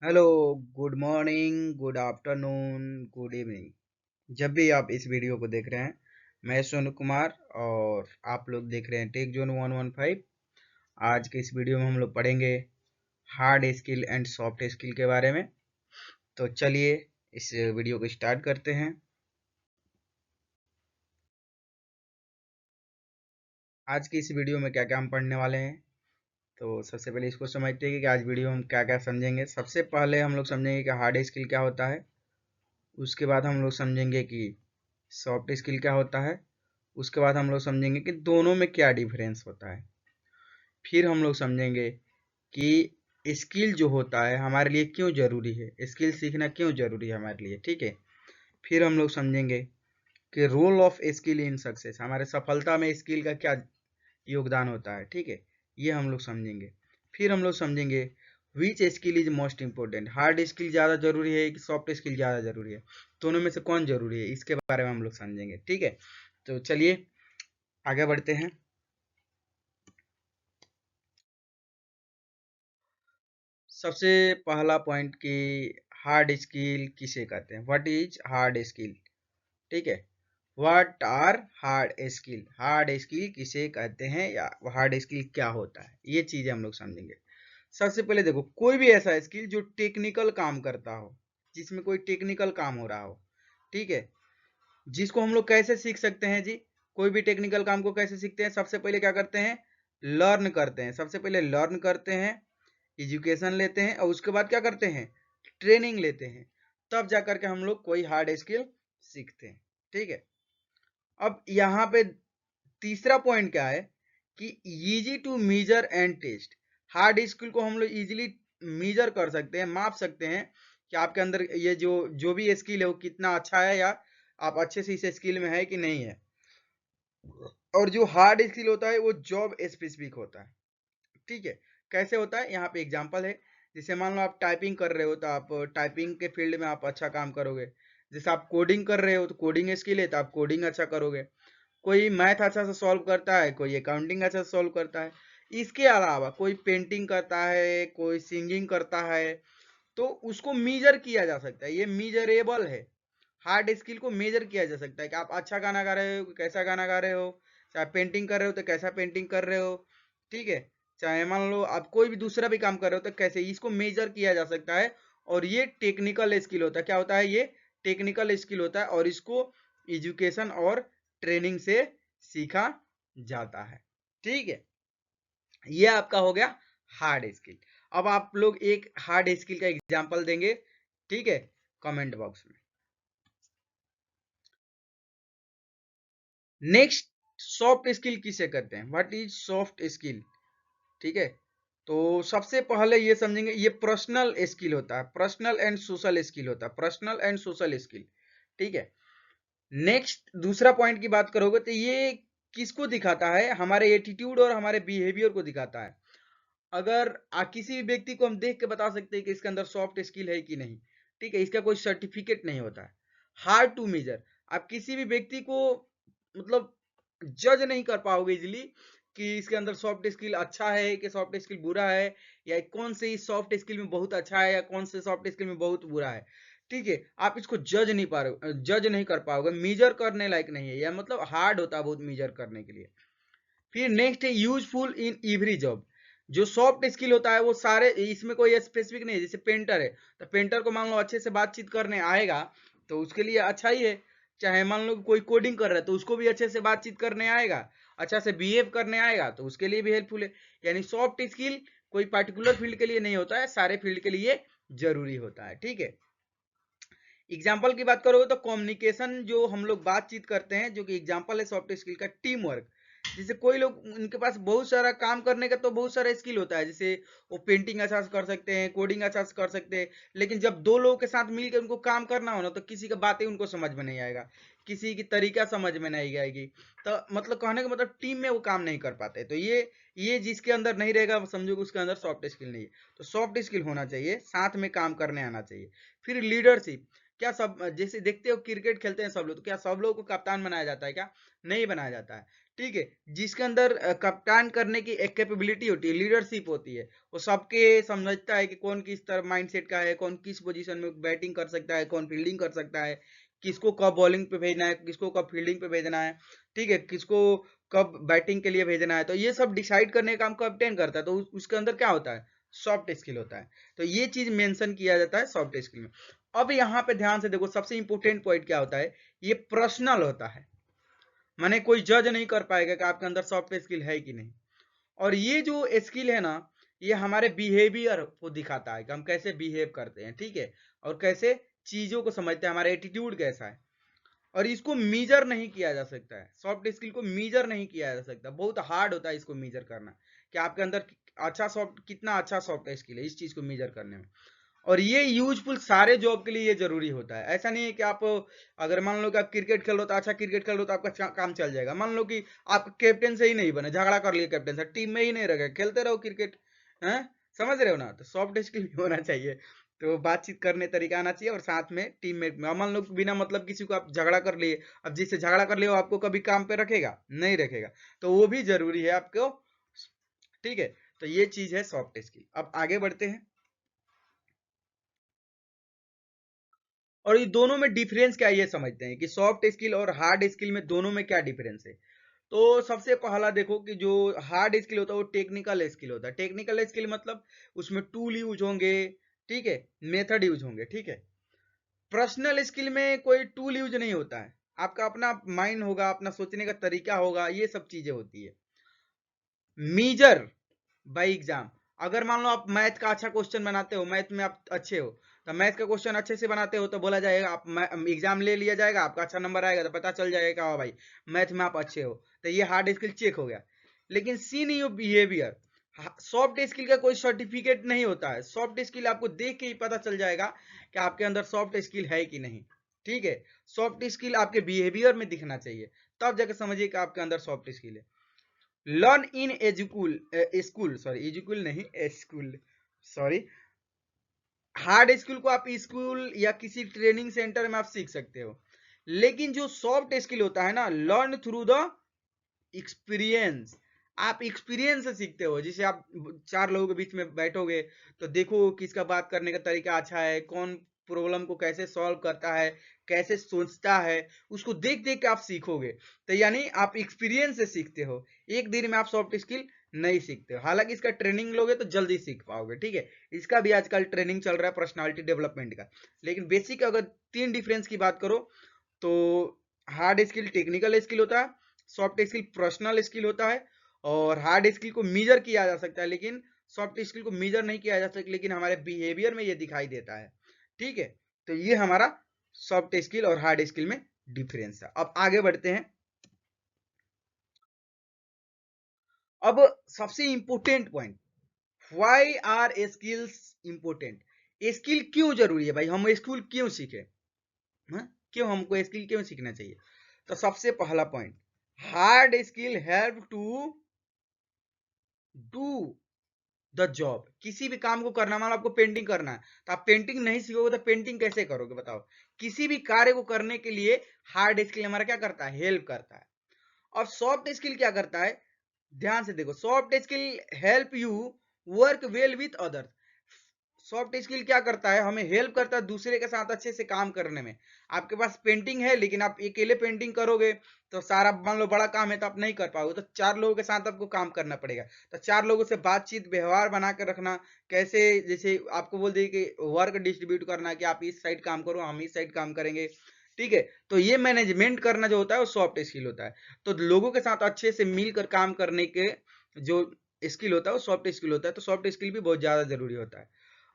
Hello, good morning, good afternoon, good evening. जब भी आप इस वीडियो को देख रहे हैं, मैं सोनू कुमार और आप लोग देख रहे हैं टेक जोन 115। आज के इस वीडियो में हम लोग पढ़ेंगे hard skill and soft skill के बारे में। तो चलिए इस वीडियो को स्टार्ट करते हैं। आज की इस वीडियो में क्या क्या हम पढ़ने वाले हैं, तो सबसे पहले इसको समझते हैं कि आज वीडियो में हम क्या क्या समझेंगे। सबसे पहले हम लोग समझेंगे कि हार्ड स्किल क्या होता है। उसके बाद हम लोग समझेंगे कि सॉफ्ट स्किल क्या होता है। उसके बाद हम लोग समझेंगे कि दोनों में क्या डिफरेंस होता है। फिर हम लोग समझेंगे कि स्किल जो होता है हमारे लिए क्यों जरूरी है, स्किल सीखना क्यों जरूरी है हमारे लिए, ठीक है। फिर हम लोग समझेंगे कि role of skill in success, हमारे सफलता में स्किल का क्या योगदान होता है, ठीक है। ये हम लोग समझेंगे। फिर हम लोग समझेंगे which skill is most important, hard skill ज़्यादा जरूरी है कि सॉफ्ट स्किल ज़्यादा जरूरी है, दोनों में से कौन जरूरी है, इसके बारे में हम लोग समझेंगे, ठीक है। तो चलिए आगे बढ़ते हैं। सबसे पहला पॉइंट कि हार्ड स्किल किसे कहते हैं, व्हाट इज हार्ड स्किल, ठीक है। What are hard skill, hard skill किसे कहते हैं या हार्ड स्किल क्या होता है, ये चीजें हम लोग समझेंगे। सबसे पहले देखो, कोई भी ऐसा स्किल जो टेक्निकल काम करता हो, जिसमें कोई टेक्निकल काम हो रहा हो, ठीक है, जिसको हम लोग कैसे सीख सकते हैं जी। कोई भी टेक्निकल काम को कैसे सीखते हैं, सबसे पहले क्या करते हैं, लर्न करते हैं। सबसे पहले लर्न करते हैं, एजुकेशन लेते हैं, और उसके बाद क्या करते हैं, ट्रेनिंग लेते हैं। तब जाकर के हम लोग कोई हार्ड स्किल सीखते हैं, ठीक है। अब यहाँ पे तीसरा पॉइंट क्या है कि easy to measure and test, hard skill को हम लोग इजीली मेजर कर सकते हैं, माप सकते हैं कि आपके अंदर ये जो भी स्किल है वो कितना अच्छा है, या आप अच्छे से इस स्किल में है कि नहीं है। और जो हार्ड स्किल होता है वो जॉब स्पेसिफिक होता है, ठीक है। कैसे होता है, यहाँ पे एग्जांपल है। जैसे मान लो आप टाइपिंग कर रहे हो तो आप टाइपिंग के फील्ड में आप अच्छा काम करोगे। जैसे आप कोडिंग कर रहे हो तो कोडिंग स्किल है तो आप कोडिंग अच्छा करोगे। कोई मैथ अच्छा से सॉल्व करता है, कोई अकाउंटिंग अच्छा से सॉल्व करता है। इसके अलावा कोई पेंटिंग करता है, कोई सिंगिंग करता है, तो उसको मेजर किया जा सकता है, ये मेजरेबल है। हार्ड स्किल को मेजर किया जा सकता है कि आप अच्छा गाना गा रहे हो, कैसा गाना गा रहे हो, चाहे पेंटिंग कर रहे हो तो कैसा पेंटिंग कर रहे हो, ठीक है। चाहे मान लो आप कोई भी दूसरा भी काम कर रहे हो तो कैसे, इसको मेजर किया जा सकता है। और ये टेक्निकल स्किल होता है, क्या होता है, ये टेक्निकल स्किल होता है, और इसको एजुकेशन और ट्रेनिंग से सीखा जाता है, ठीक है। ये आपका हो गया हार्ड स्किल। अब आप लोग एक हार्ड स्किल का एग्जांपल देंगे, ठीक है, कमेंट बॉक्स में। नेक्स्ट, सॉफ्ट स्किल किसे कहते हैं, व्हाट इज सॉफ्ट स्किल, ठीक है। तो सबसे पहले ये समझेंगे, ये पर्सनल स्किल होता है, पर्सनल एंड सोशल स्किल होता है, पर्सनल एंड सोशल स्किल, ठीक है। नेक्स्ट दूसरा पॉइंट की बात करोगे तो ये किसको दिखाता है, हमारे एटीट्यूड और हमारे बिहेवियर को दिखाता है। अगर किसी भी व्यक्ति को हम देख के बता सकते हैं कि इसके अंदर सॉफ्ट स्किल है कि नहीं, ठीक है, इसका कोई सर्टिफिकेट नहीं होता है। हार्ड टू मेजर, आप किसी भी व्यक्ति को मतलब जज नहीं कर पाओगे इजिली कि इसके अंदर सॉफ्ट स्किल अच्छा है कि सॉफ्ट स्किल बुरा है, या कौन से इस सॉफ्ट स्किल में बहुत अच्छा है या कौन से सॉफ्ट स्किल में बहुत बुरा है, ठीक है। आप इसको जज नहीं कर पाओगे, मेजर करने लायक नहीं है, या मतलब हार्ड होता है बहुत मेजर करने के लिए। फिर नेक्स्ट है यूजफुल इन एवरी जॉब, जो सॉफ्ट स्किल होता है वो सारे, इसमें कोई स्पेसिफिक नहीं है। जैसे पेंटर है तो पेंटर को मान लो अच्छे से बातचीत करने आएगा तो उसके लिए अच्छा ही है। चाहे मान लो कोई कोडिंग कर रहा है तो उसको भी अच्छे से बातचीत करने आएगा, अच्छा से बिहेव करने आएगा, तो उसके लिए भी हेल्पफुल है। यानी सॉफ्ट स्किल कोई पर्टिकुलर फील्ड के लिए नहीं होता है, सारे फील्ड के लिए जरूरी होता है, ठीक है। एग्जाम्पल की बात करोगे तो कम्युनिकेशन, जो हम लोग बातचीत करते हैं, जो कि एग्जाम्पल है सॉफ्ट स्किल का, टीम वर्क। जैसे कोई लोग, उनके पास बहुत सारा काम करने का तो बहुत सारा स्किल होता है, जैसे वो पेंटिंग अच्छा से कर सकते हैं, कोडिंग अच्छा से कर सकते हैं, लेकिन जब दो लोगों के साथ मिलकर उनको काम करना हो ना, तो किसी की बातें उनको समझ में नहीं आएगा, किसी की तरीका समझ में नहीं आएगी। तो मतलब कहने का मतलब टीम में वो काम नहीं कर पाते। तो ये जिसके अंदर नहीं रहेगा समझो कि उसके अंदर सॉफ्ट स्किल नहीं है। तो सॉफ्ट स्किल होना चाहिए, साथ में काम करने आना चाहिए। फिर लीडरशिप, क्या सब, जैसे देखते हो क्रिकेट खेलते हैं सब लोग, तो क्या सब लोगों को कप्तान बनाया जाता है, क्या नहीं बनाया जाता है, ठीक है, जिसके अंदर कप्तान करने की एक कैपेबिलिटी होती है, लीडरशिप होती है। वो सबके समझता है कि कौन किस तरह माइंडसेट का है, कौन किस पोजीशन में बैटिंग कर सकता है, कौन फील्डिंग कर सकता है, किसको कब बॉलिंग पे भेजना है, किसको कब फील्डिंग पे भेजना है, ठीक है, किसको कब बैटिंग के लिए भेजना है। तो ये सब डिसाइड करने का काम कैप्टन करता है। तो उसके अंदर क्या होता है, सॉफ्ट स्किल होता है। तो ये चीज मेंशन किया जाता है सॉफ्ट स्किल में। अब यहाँ पे ध्यान से देखो, सबसे इंपॉर्टेंट पॉइंट क्या होता है, ये पर्सनल होता है। माने कोई जज नहीं कर पाएगा कि आपके अंदर सॉफ्ट स्किल है कि नहीं। और ये जो स्किल है ना, ये हमारे बिहेवियर को दिखाता है कि हम कैसे बिहेव करते हैं, ठीक है, और कैसे चीजों को समझते हैं, हमारा एटीट्यूड कैसा है। और इसको मीजर नहीं किया जा सकता है, सॉफ्ट स्किल को मीजर नहीं किया जा सकता, बहुत हार्ड होता है इसको मीजर करना, कि आपके अंदर कितना अच्छा सॉफ्ट स्किल है, इस चीज को मीजर करने में। और ये यूजफुल सारे जॉब के लिए ये जरूरी होता है। ऐसा नहीं है कि आप अगर मान लो कि आप क्रिकेट खेल रहे हो तो अच्छा क्रिकेट खेल रहे हो तो आपका काम चल जाएगा। मान लो कि आप कैप्टन से ही नहीं बने, झगड़ा कर लिए कैप्टन से, टीम में ही नहीं रह गए, खेलते रहो क्रिकेट, हैं, समझ रहे हो ना। तो सॉफ्ट स्किल भी होना चाहिए, तो बातचीत करने तरीका आना चाहिए, और साथ में टीममेट में। मान लो बिना मतलब किसी को आप झगड़ा कर लिए, अब जिससे झगड़ा कर लिए वो आपको कभी काम पे रखेगा नहीं रखेगा, तो वो भी जरूरी है आपको, ठीक है। तो ये चीज है सॉफ्ट स्किल। अब आगे बढ़ते हैं, और ये दोनों में डिफरेंस क्या है ये समझते हैं कि सॉफ्ट स्किल और हार्ड स्किल में दोनों में क्या डिफरेंस है। तो सबसे पहला देखो कि जो हार्ड स्किल होता है वो टेक्निकल स्किल होता है। टेक्निकल स्किल मतलब उसमें टूल यूज होंगे, ठीक है, मेथड यूज होंगे, ठीक है। पर्सनल स्किल में कोई टूल यूज नहीं होता है, आपका अपना माइंड होगा, अपना सोचने का तरीका होगा, ये सब चीजें होती है। मीजर बाई एग्जाम, अगर मान लो आप मैथ का अच्छा क्वेश्चन बनाते हो, मैथ में आप अच्छे हो, तो मैथ का क्वेश्चन अच्छे से बनाते हो तो बोला जाएगा, आप एग्जाम ले लिया जाएगा, आपका अच्छा नंबर आएगा तो पता चल जाएगा हाँ भाई मैथ में आप अच्छे हो, तो ये हार्ड स्किल चेक हो गया। लेकिन seen your behaviour, soft skill का कोई सर्टिफिकेट नहीं होता है। सॉफ्ट स्किल आपको देख के ही पता चल जाएगा कि आपके अंदर सॉफ्ट स्किल है कि नहीं, ठीक है। सॉफ्ट स्किल आपके बिहेवियर में दिखना चाहिए, तब जाकर समझिए कि आपके अंदर सॉफ्ट स्किल है। लर्न इन एजुकुल स्कूल, सॉरी एजुकुल नहीं, स्कूल, सॉरी। हार्ड स्किल को आप स्कूल या किसी ट्रेनिंग सेंटर में आप सीख सकते हो, लेकिन जो सॉफ्ट स्किल होता है ना, लर्न थ्रू द एक्सपीरियंस, आप एक्सपीरियंस से सीखते हो। जैसे आप चार लोगों के बीच में बैठोगे तो देखो किसका बात करने का तरीका अच्छा है, कौन प्रॉब्लम को कैसे सॉल्व करता है, कैसे सोचता है, उसको देख देख के आप सीखोगे। तो यानी आप एक्सपीरियंस से सीखते हो, एक दिन में आप सॉफ्ट स्किल नहीं सीखते हो। हालांकि इसका ट्रेनिंग लोगे तो जल्दी सीख पाओगे, ठीक है। इसका भी आजकल ट्रेनिंग चल रहा है पर्सनालिटी डेवलपमेंट का। लेकिन बेसिक अगर तीन डिफरेंस की बात करो तो हार्ड स्किल टेक्निकल स्किल होता है, सॉफ्ट स्किल पर्सनल स्किल होता है। और हार्ड स्किल को मीजर किया जा सकता है, लेकिन सॉफ्ट स्किल को मीजर नहीं किया जा सकता, लेकिन हमारे बिहेवियर में ये दिखाई देता है, ठीक है। तो ये हमारा सॉफ्ट स्किल और हार्ड स्किल में डिफरेंस है। अब आगे बढ़ते हैं। अब सबसे important point, why are skills important. Skill क्यों जरूरी है भाई, हम स्किल क्यों सीखे, हाँ? क्यों हमको स्किल क्यों सीखना चाहिए। तो सबसे पहला point, hard skill help to do the job. किसी भी काम को करना, मान लो आपको पेंटिंग करना है, तो आप पेंटिंग नहीं सीखोगे तो पेंटिंग कैसे करोगे बताओ। किसी भी कार्य को करने के लिए हार्ड स्किल हमारा क्या करता है, हेल्प करता है। और सॉफ्ट स्किल क्या करता है, ध्यान से देखो, soft skill help you work well with others. Soft skill क्या करता है, हमें हेल्प करता है दूसरे के साथ अच्छे से काम करने में। आपके पास पेंटिंग है लेकिन आप अकेले पेंटिंग करोगे तो सारा, मान लो बड़ा काम है तो आप नहीं कर पाओगे, तो चार लोगों के साथ आपको काम करना पड़ेगा। तो चार लोगों से बातचीत व्यवहार बना कर रखना, कैसे, जैसे आपको बोल दिए कि वर्क डिस्ट्रीब्यूट करना, कि आप इस साइड काम करो, हम इस साइड काम करेंगे, ठीक है। तो ये मैनेजमेंट करना जो होता है वो सॉफ्ट स्किल होता है। तो लोगों के साथ अच्छे से मिलकर काम करने के जो स्किल होता है वो सॉफ्ट स्किल होता है। तो सॉफ्ट स्किल भी बहुत ज्यादा जरूरी होता है।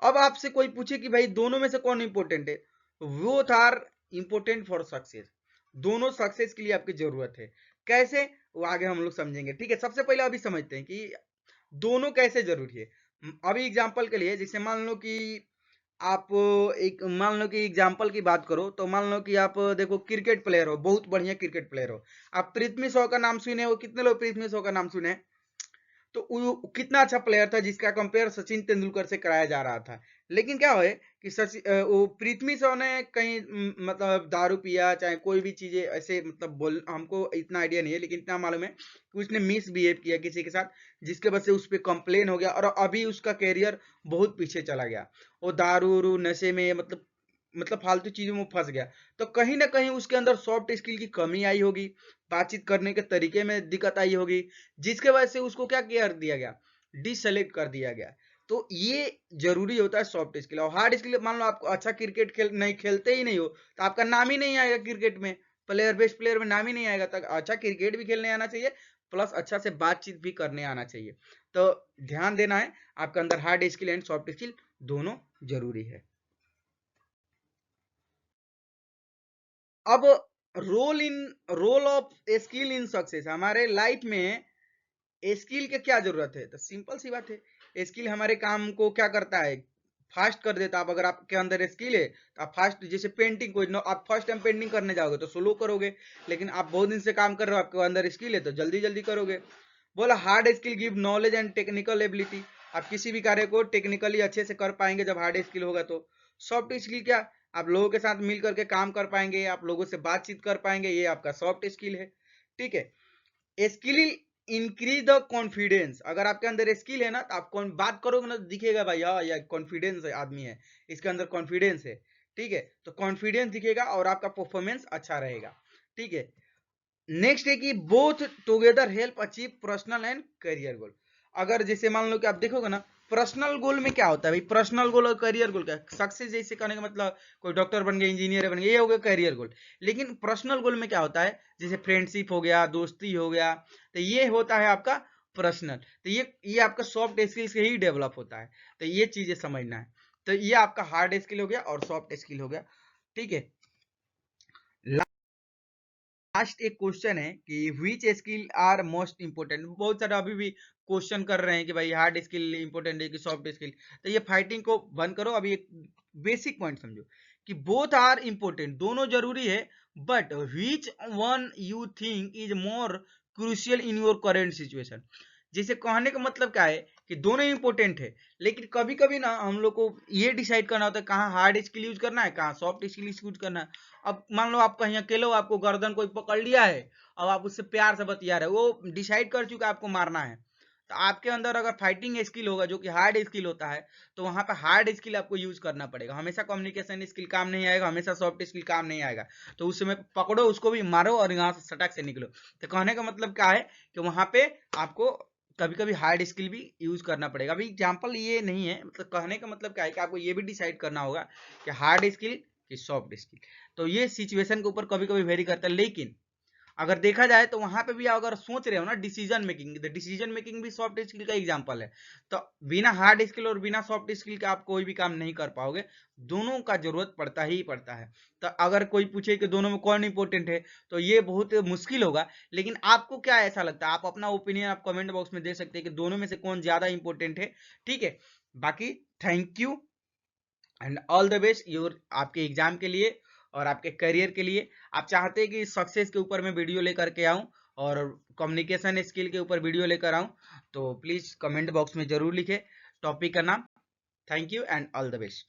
अब आपसे कोई पूछे कि भाई दोनों में से कौन इंपॉर्टेंट है, both are important for success. दोनों सक्सेस के लिए आपकी जरूरत है। कैसे, वो आगे हम लोग समझेंगे, ठीक है। सबसे पहले अभी समझते हैं कि दोनों कैसे जरूरी है। अभी एग्जांपल के लिए, जैसे मान लो कि आप एक, मान लो कि एग्जांपल की बात करो तो मान लो कि आप देखो क्रिकेट प्लेयर हो, बहुत बढ़िया क्रिकेट प्लेयर हो। आप पृथ्वी शॉ का नाम सुने हो, कितने लोग पृथ्वी शॉ का नाम सुने हैं? तो वो कितना अच्छा प्लेयर था जिसका कंपेयर सचिन तेंदुलकर से कराया जा रहा था। लेकिन क्या है कि वो पृथ्वी सौ ने कहीं मतलब दारू पिया चाहे कोई भी चीजें ऐसे मतलब बोल हमको इतना आइडिया नहीं है, लेकिन इतना मालूम है कि उसने मिसबिहेव किया किसी के साथ, जिसके वजह से उस पर कंप्लेन हो गया और अभी उसका कैरियर बहुत पीछे चला गया। वो दारू उरू नशे में मतलब फालतू चीजों में फंस गया। तो कहीं ना कहीं उसके अंदर सॉफ्ट स्किल की कमी आई होगी, बातचीत करने के तरीके में दिक्कत आई होगी, जिसके वजह से उसको क्या कर दिया गया, डिससेलेक्ट कर दिया गया। तो ये जरूरी होता है सॉफ्ट स्किल। और हार्ड स्किल, मान लो आप अच्छा क्रिकेट खेलते ही नहीं हो तो आपका नाम ही नहीं आएगा क्रिकेट में, प्लेयर बेस्ट प्लेयर में नाम ही नहीं आएगा। तक अच्छा क्रिकेट भी खेलने आना चाहिए, प्लस अच्छा से बातचीत भी करने आना चाहिए। तो ध्यान देना है, आपके अंदर hard skill and soft skill दोनों जरूरी है। अब role of skill in success, हमारे लाइफ में स्किल के क्या जरूरत है? तो सिंपल सी बात है, स्किल हमारे काम को क्या करता है, फास्ट कर देता है। अब अगर आपके अंदर स्किल है तो आप फास्ट, जैसे पेंटिंग कोई आप फर्स्ट टाइम पेंटिंग करने जाओगे तो स्लो करोगे, लेकिन आप बहुत दिन से काम कर रहे हो, आपके अंदर स्किल है तो जल्दी जल्दी करोगे। बोला hard skill give knowledge and technical ability, आप किसी भी कार्य को टेक्निकली अच्छे से कर पाएंगे जब हार्ड स्किल होगा। तो सॉफ्ट स्किल क्या, आप लोगों के साथ मिल करके काम कर पाएंगे, आप लोगों से बातचीत कर पाएंगे, ये आपका सॉफ्ट स्किल है। ठीक है, स्किल इंक्रीज द कॉन्फिडेंस, अगर आपके अंदर स्किल है ना तो आप कौन बात करोगे ना तो दिखेगा भाई हाँ यार कॉन्फिडेंस है, आदमी है इसके अंदर कॉन्फिडेंस है। ठीक है, तो कॉन्फिडेंस दिखेगा और आपका परफॉर्मेंस अच्छा रहेगा। ठीक है, नेक्स्ट है कि both together help achieve personal and career goal. अगर जैसे मान लो कि आप देखोगे ना, पर्सनल गोल में क्या होता है भाई, पर्सनल गोल और करियर गोल क्या, सक्सेस जैसे करने का मतलब कोई डॉक्टर बन गया, इंजीनियर बन गया, ये हो गया करियर गोल। लेकिन पर्सनल गोल में क्या होता है, जैसे फ्रेंडशिप हो गया, दोस्ती हो गया, तो ये होता है आपका पर्सनल। तो ये आपका सॉफ्ट स्किल से ही डेवलप होता है। तो ये चीजें समझना है। तो ये आपका हार्ड स्किल हो गया और सॉफ्ट स्किल हो गया। ठीक है, लास्ट एक क्वेश्चन है कि विच स्किल आर मोस्ट इंपोर्टेंट। बहुत सारे अभी भी क्वेश्चन कर रहे हैं कि भाई हार्ड स्किल इंपोर्टेंट है कि सॉफ्ट स्किल। तो ये फाइटिंग को बंद करो, अभी एक बेसिक पॉइंट समझो कि बोथ आर इंपोर्टेंट, दोनों जरूरी है, but which one you think is more crucial in your current situation. जैसे कहने का मतलब क्या है कि दोनों इंपोर्टेंट है, लेकिन कभी कभी ना हम लोग को ये डिसाइड करना होता है कहाँ हार्ड स्किल यूज करना है, कहाँ सॉफ्ट स्किल यूज करना है। अब मान लो आप कहीं अकेले हो, आपको गर्दन कोई पकड़ लिया है, अब आप उससे प्यार से बतिया रहे हो, वो डिसाइड कर चुका है आपको मारना है। तो आपके अंदर अगर फाइटिंग स्किल होगा जो कि हार्ड स्किल होता है, तो वहां पे हार्ड स्किल आपको यूज करना पड़ेगा। हमेशा कम्युनिकेशन स्किल काम नहीं आएगा, हमेशा सॉफ्ट स्किल काम नहीं आएगा। तो उस समय पकड़ो उसको भी, मारो और यहाँ से सटक से निकलो। तो कहने का मतलब क्या है कि वहां पे आपको कभी कभी हार्ड स्किल भी यूज करना पड़ेगा। अभी एग्जाम्पल ये नहीं है, मतलब कहने का मतलब क्या है कि आपको ये भी डिसाइड करना होगा कि हार्ड स्किल कि सॉफ्ट स्किल। तो ये सिचुएशन के ऊपर कभी कभी वेरी करता है, लेकिन अगर देखा जाए तो वहां पे भी अगर सोच रहे हो ना डिसीजन मेकिंग, तो डिसीजन मेकिंग भी सॉफ्ट स्किल का एग्जांपल है। तो बिना हार्ड स्किल और बिना सॉफ्ट स्किल के आप कोई भी काम नहीं कर पाओगे, दोनों का जरूरत पड़ता ही पड़ता है। तो अगर कोई पूछे कि दोनों में कौन इंपॉर्टेंट है, तो ये बहुत मुश्किल होगा। लेकिन आपको क्या ऐसा लगता है, आप अपना ओपिनियन आप कमेंट बॉक्स में दे सकते हैं कि दोनों में से कौन ज्यादा इंपॉर्टेंट है। ठीक है, बाकी thank you and all the best your आपके एग्जाम के लिए और आपके करियर के लिए। आप चाहते हैं कि सक्सेस के ऊपर मैं वीडियो लेकर के आऊं और कम्युनिकेशन स्किल के ऊपर वीडियो लेकर आऊं, तो प्लीज कमेंट बॉक्स में जरूर लिखें टॉपिक का नाम। Thank you and all the best.